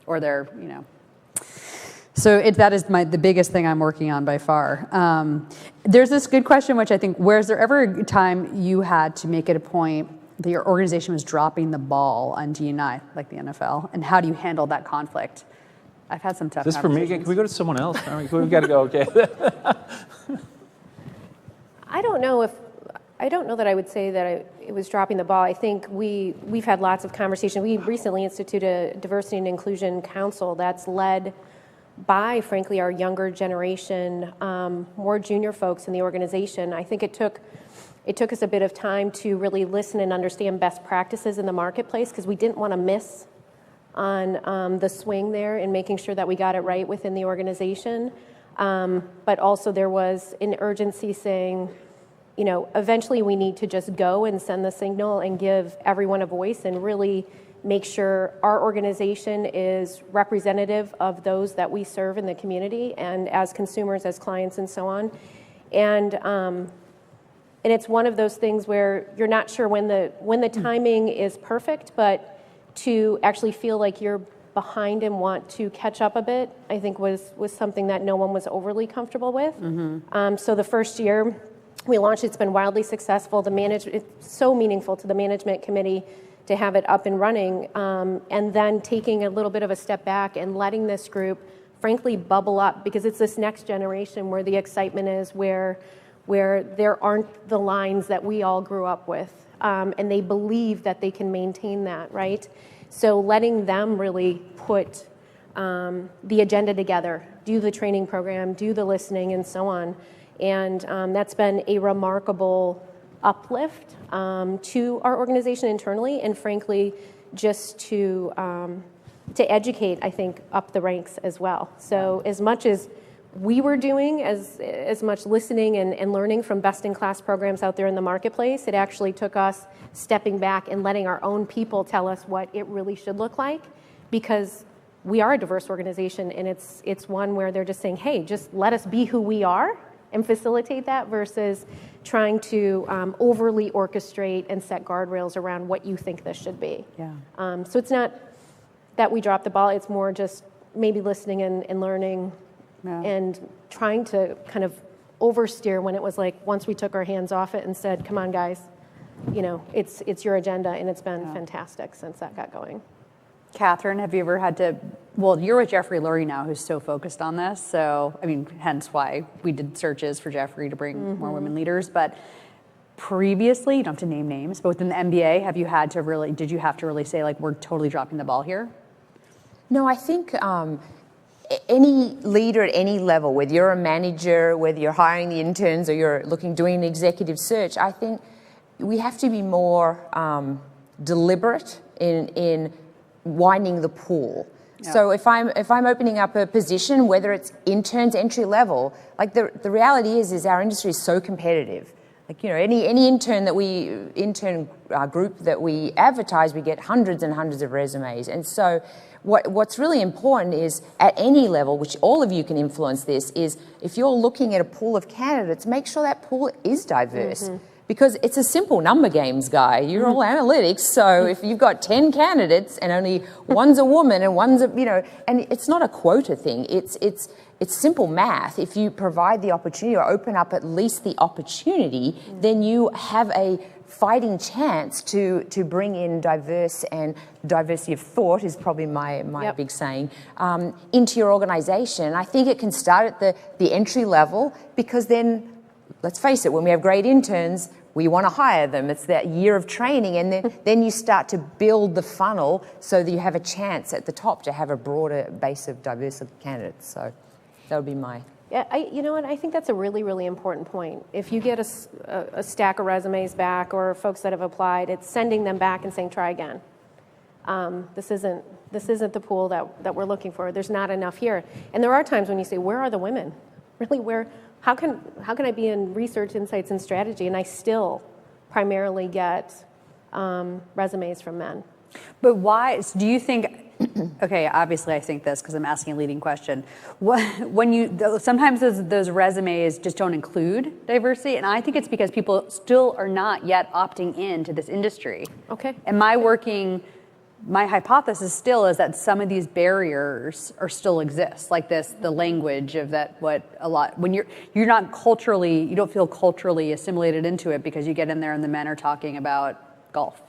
or they're, So that is the biggest thing I'm working on by far. There's this good question, which I think, was there ever a time you had to make it a point that your organization was dropping the ball on D&I, like the NFL? And how do you handle that conflict? I've had some tough Is this for me again? Can we go to someone else? I mean, we've got to go, okay. I don't know that I would say that it was dropping the ball. I think we've had lots of conversation. We recently instituted a diversity and inclusion council that's led by, frankly, our younger generation, more junior folks in the organization. I think it took us a bit of time to really listen and understand best practices in the marketplace because we didn't want to miss on the swing there and making sure that we got it right within the organization. But also there was an urgency saying, eventually we need to just go and send the signal and give everyone a voice and really make sure our organization is representative of those that we serve in the community and as consumers, as clients, and so on. And it's one of those things where you're not sure when the timing is perfect, but to actually feel like you're behind and want to catch up a bit, I think was something that no one was overly comfortable with. Mm-hmm. So the first year we launched, it's been wildly successful. It's so meaningful to the management committee to have it up and running, and then taking a little bit of a step back and letting this group, frankly, bubble up because it's this next generation where the excitement is, where there aren't the lines that we all grew up with, and they believe that they can maintain that, right? So letting them really put the agenda together, do the training program, do the listening, and so on. And that's been a remarkable uplift to our organization internally, and frankly, just to educate, I think, up the ranks as well. So as much as we were doing, as much listening and learning from best-in-class programs out there in the marketplace, it actually took us stepping back and letting our own people tell us what it really should look like, because we are a diverse organization, and it's one where they're just saying, hey, just let us be who we are and facilitate that versus trying to overly orchestrate and set guardrails around what you think this should be. Yeah. So it's not that we dropped the ball, it's more just maybe listening and learning. Yeah. And trying to kind of oversteer when it was like once we took our hands off it and said, come on, guys, it's your agenda, and it's been fantastic since that got going. Catherine, have you ever had to, well, you're with Jeffrey Lurie now, who's so focused on this, so, I mean, hence why we did searches for Jeffrey to bring more women leaders, but previously, you don't have to name names, but within the MBA, did you have to really say, like, we're totally dropping the ball here? No, I think any leader at any level, whether you're a manager, whether you're hiring the interns or you're doing an executive search, I think we have to be more deliberate in winding the pool. Yeah. So if I'm opening up a position, whether it's interns, entry level, like the reality is our industry is so competitive. Like, any intern group that we advertise, we get hundreds and hundreds of resumes. And so what's really important is at any level, which all of you can influence this, is if you're looking at a pool of candidates, make sure that pool is diverse. Mm-hmm. Because it's a simple number games, guy. You're all analytics, so if you've got 10 candidates and only one's a woman and one's and it's not a quota thing. It's simple math. If you provide the opportunity or open up at least the opportunity, then you have a fighting chance to bring in diverse, and diversity of thought is probably my big saying, into your organization. I think it can start at the entry level, because then, let's face it, when we have great interns, we want to hire them. It's that year of training, and then you start to build the funnel so that you have a chance at the top to have a broader base of diverse candidates. So that would be my... Yeah, you know what? I think that's a really, really important point. If you get a stack of resumes back or folks that have applied, it's sending them back and saying, try again. this isn't the pool that we're looking for. There's not enough here. And there are times when you say, where are the women? Really, how can I be in research, insights, and strategy, and I still primarily get resumes from men? But why, do you think, okay, obviously I think this because I'm asking a leading question. Sometimes those resumes just don't include diversity, and I think it's because people still are not yet opting into this industry. Okay. And my hypothesis still is that some of these barriers still exist, like the language of that, when you're not culturally, you don't feel culturally assimilated into it because you get in there and the men are talking about golf.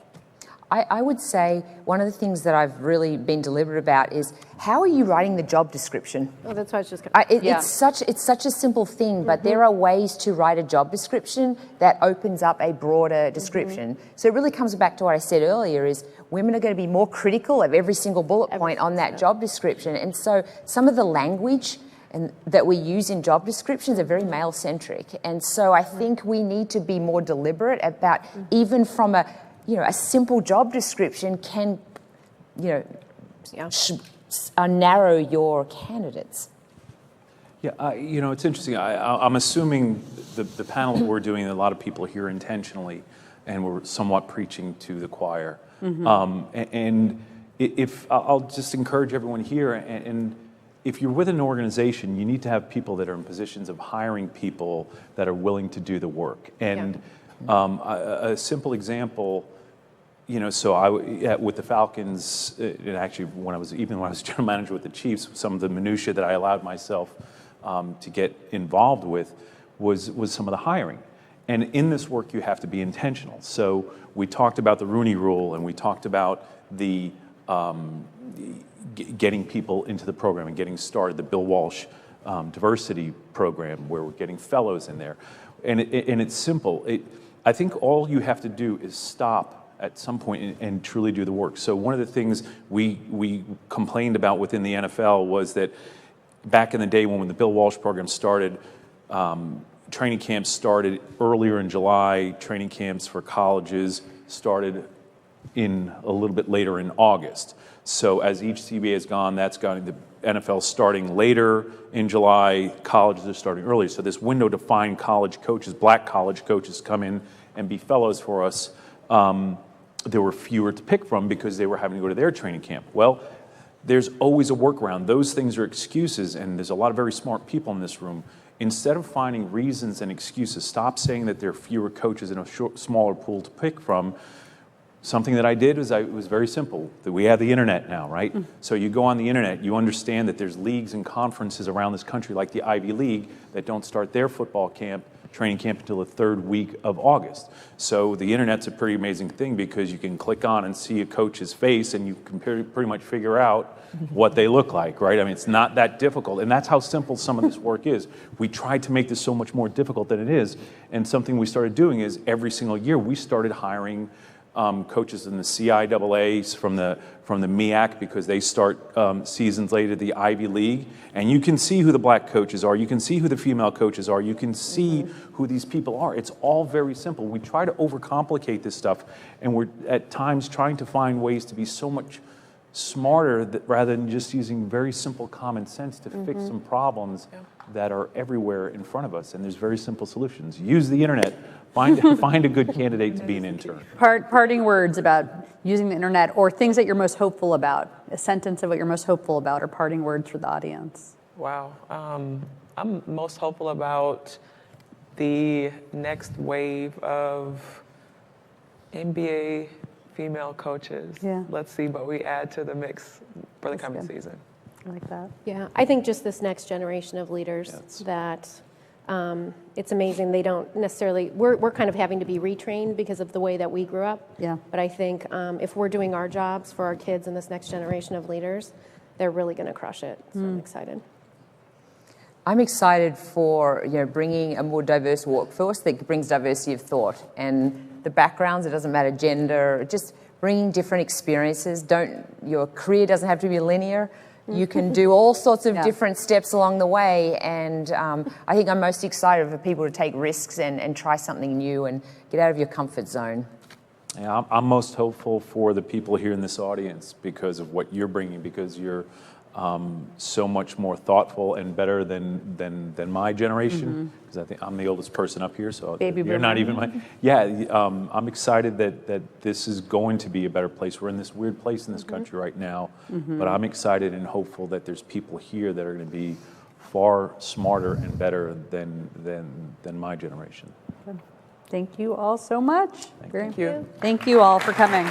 I would say one of the things that I've really been deliberate about is how are you writing the job description? Oh, that's what I was just going to It's such a simple thing, but there are ways to write a job description that opens up a broader description. So it really comes back to what I said earlier is women are going to be more critical of every single bullet point on that job description. And so some of the language that we use in job descriptions are very male-centric. And so I think we need to be more deliberate about even from a simple job description can, narrow your candidates. Yeah, it's interesting. I'm assuming the panel that we're doing, a lot of people here intentionally, and we're somewhat preaching to the choir. And if I'll just encourage everyone here, and if you're with an organization, you need to have people that are in positions of hiring people that are willing to do the work. And a simple example. So with the Falcons, and actually when I was general manager with the Chiefs, some of the minutia that I allowed myself to get involved with was some of the hiring. And in this work, you have to be intentional. So we talked about the Rooney Rule, and we talked about the getting people into the program and getting started, the Bill Walsh diversity program, where we're getting fellows in there. And it's simple. I think all you have to do is stop at some point and truly do the work. So one of the things we complained about within the NFL was that back in the day when the Bill Walsh program started, training camps started earlier in July. Training camps for colleges started in a little bit later in August. So as each CBA has gone, that's gone. The NFL starting later in July, colleges are starting early. So this window to find college coaches, black college coaches, come in and be fellows for us, there were fewer to pick from because they were having to go to their training camp. Well, there's always a workaround. Those things are excuses, and there's a lot of very smart people in this room. Instead of finding reasons and excuses, stop saying that there are fewer coaches in a smaller pool to pick from. Something that I did was it was very simple. That we have the internet now, right? So you go on the internet, you understand that there's leagues and conferences around this country, like the Ivy League, that don't start their football training camp until the third week of August. So the internet's a pretty amazing thing because you can click on and see a coach's face and you can pretty much figure out what they look like, right? I mean, it's not that difficult. And that's how simple some of this work is. We tried to make this so much more difficult than it is. And something we started doing is every single year we started hiring coaches in the CIAAs from the MEAC because they start seasons later, the Ivy League, and you can see who the black coaches are, you can see who the female coaches are, you can see who these people are. It's all very simple. We try to overcomplicate this stuff, and we're at times trying to find ways to be so much smarter rather than just using very simple common sense to fix some problems that are everywhere in front of us, and there's very simple solutions. Use the internet. Find a good candidate to be an intern. Parting words about using the internet or things that you're most hopeful about. A sentence of what you're most hopeful about or parting words for the audience. Wow. I'm most hopeful about the next wave of NBA female coaches. Yeah. Let's see what we add to the mix for the coming good. season. I like that. Yeah, I think just this next generation of leaders that it's amazing. They don't necessarily, we're kind of having to be retrained because of the way that we grew up. Yeah. But I think if we're doing our jobs for our kids and this next generation of leaders, they're really going to crush it. So I'm excited. I'm excited for bringing a more diverse workforce that brings diversity of thought and the backgrounds. It doesn't matter gender, just bringing different experiences. Your career doesn't have to be linear. You can do all sorts of different steps along the way, and I think I'm most excited for people to take risks and try something new and get out of your comfort zone. Yeah, I'm most hopeful for the people here in this audience because of what you're bringing, because you're so much more thoughtful and better than my generation. Because I think I'm the oldest person up here, so Baby you're not boomer. even my. Yeah, I'm excited that this is going to be a better place. We're in this weird place in this country right now, but I'm excited and hopeful that there's people here that are going to be far smarter and better than my generation. Thank you all so much. Thank you. Thank you all for coming.